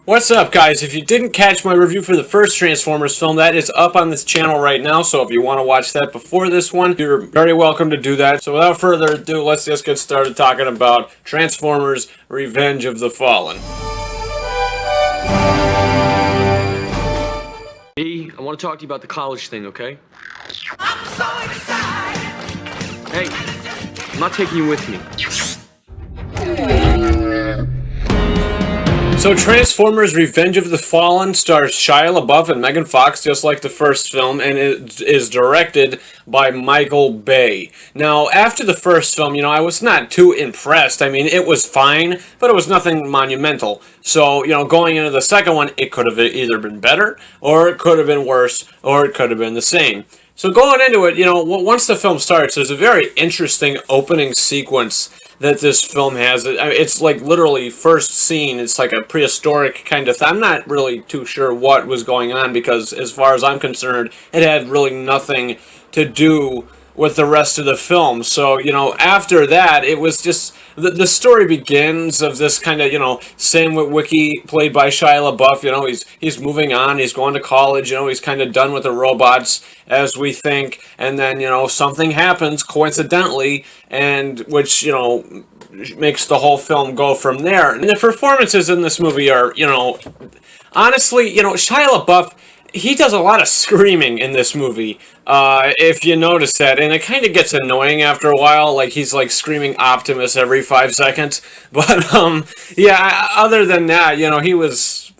What's up, guys? If you didn't catch my review for the first Transformers film, that is up on this channel right now, so if you want to watch that before this one, you're very welcome to do that. So without further ado, let's just get started talking about Transformers Revenge of the Fallen. I want to talk to you about the college thing, okay? I'm so excited. Hey, I'm not taking you with me. So Transformers Revenge of the Fallen stars Shia LaBeouf and Megan Fox, just like the first film, and it is directed by Michael Bay. Now, after the first film, I was not too impressed. I mean, it was fine, but it was nothing monumental. So, going into the second one, it could have either been better, or it could have been worse, or it could have been the same. So going into it, once the film starts, there's a very interesting opening sequence that this film has. It's like literally first scene. It's like a prehistoric kind of thing. I'm not really too sure what was going on because as far as I'm concerned, it had really nothing to do with the rest of the film. So, after that, it was just, the story begins of this kind of, Sam Witwicky, played by Shia LaBeouf, he's moving on, he's going to college, he's kind of done with the robots, as we think, and then, something happens, coincidentally, and which, makes the whole film go from there. And the performances in this movie are, honestly, Shia LaBeouf, he does a lot of screaming in this movie, if you notice that, and it kind of gets annoying after a while, like he's like screaming Optimus every 5 seconds, but, yeah, other than that, he was,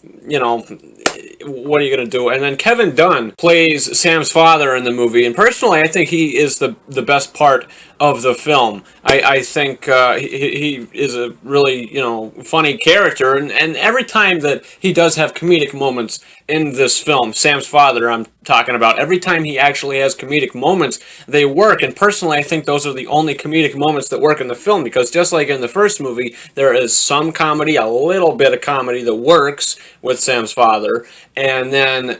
what are you going to do? And then Kevin Dunn plays Sam's father in the movie, and personally, I think he is the best part of the film. I think he is a really, funny character, and every time that he does have comedic moments in this film, Sam's father I'm talking about, every time he actually has comedic moments, they work, and personally, I think those are the only comedic moments that work in the film, because just like in the first movie, there is some comedy, a little bit of comedy that works with Sam's father, and then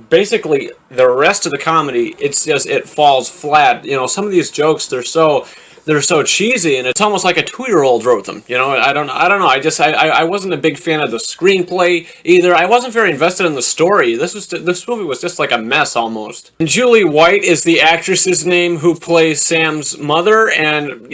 basically the rest of the comedy, it falls flat. Some of these jokes, they're so cheesy, and it's almost like a 2-year-old wrote them. I don't know. I wasn't a big fan of the screenplay either. I wasn't very invested in the story. This movie was just like a mess almost. And Julie White is the actress's name who plays Sam's mother, and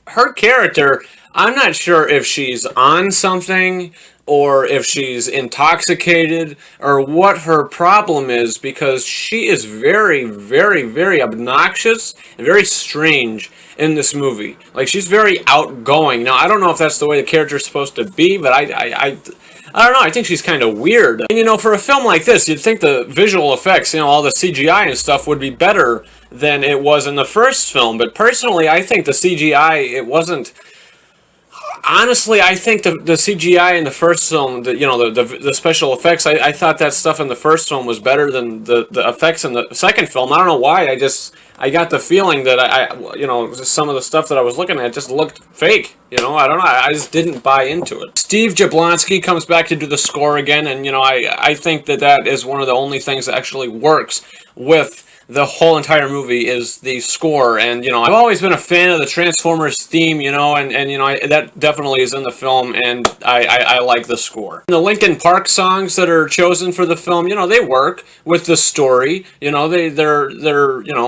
her character, I'm not sure if she's on something or if she's intoxicated, or what her problem is, because she is very, very, very obnoxious and very strange in this movie. Like, she's very outgoing. Now, I don't know if that's the way the character's supposed to be, but I don't know, I think she's kind of weird. And, for a film like this, you'd think the visual effects, all the CGI and stuff would be better than it was in the first film, but personally, I think the CGI, it wasn't... Honestly, I think the CGI in the first film, the special effects, I thought that stuff in the first film was better than the effects in the second film. I don't know why. I got the feeling that just some of the stuff that I was looking at just looked fake. I don't know. I just didn't buy into it. Steve Jablonsky comes back to do the score again, and I think that is one of the only things that actually works with the whole entire movie is the score, and I've always been a fan of the Transformers theme, and that definitely is in the film, and I like the score. And the Linkin Park songs that are chosen for the film, they work with the story. They're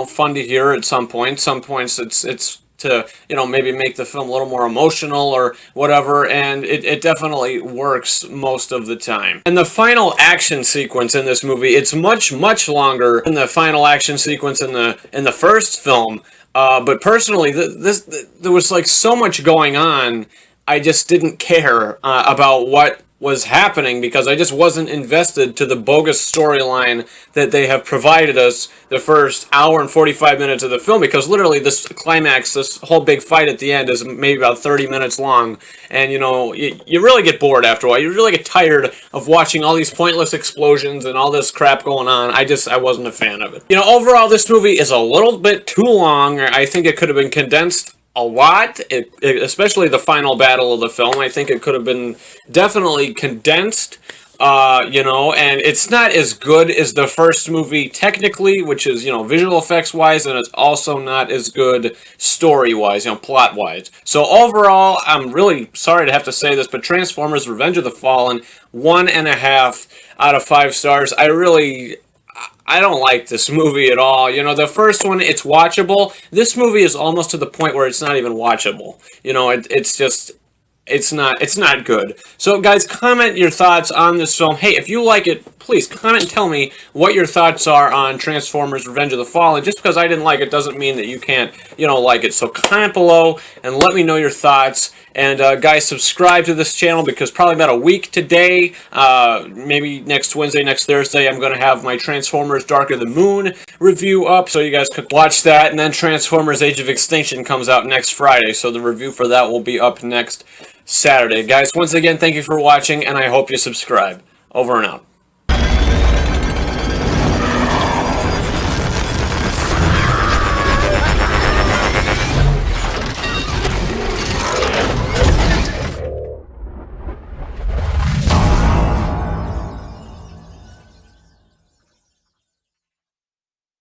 fun to hear at some point. Some points it's to maybe make the film a little more emotional or whatever, and it definitely works most of the time. And the final action sequence in this movie, it's much longer than the final action sequence in the first film, but personally there was like so much going on, I just didn't care about what was happening, because I just wasn't invested to the bogus storyline that they have provided us the first hour and 45 minutes of the film, because literally this climax, this whole big fight at the end is maybe about 30 minutes long, and you really get bored after a while. You really get tired of watching all these pointless explosions and all this crap going on. I wasn't a fan of it. Overall, this movie is a little bit too long. I think it could have been condensed a lot, especially the final battle of the film. I think it could have been definitely condensed And it's not as good as the first movie technically, which is, visual effects wise, and it's also not as good story wise, plot wise. So overall, I'm really sorry to have to say this, but Transformers Revenge of the Fallen, 1.5 out of 5 stars. I don't like this movie at all. The first one, it's watchable. This movie is almost to the point where it's not even watchable. It's not good. So guys, comment your thoughts on this film. Hey, if you like it, please comment and tell me what your thoughts are on Transformers Revenge of the Fallen. Just because I didn't like it doesn't mean that you can't, like it. So comment below and let me know your thoughts. And guys, subscribe to this channel because probably about a week today, maybe next Wednesday, next Thursday, I'm going to have my Transformers Dark of the Moon review up. So you guys could watch that. And then Transformers Age of Extinction comes out next Friday. So the review for that will be up next Saturday. Guys, once again, thank you for watching, and I hope you subscribe. Over and out.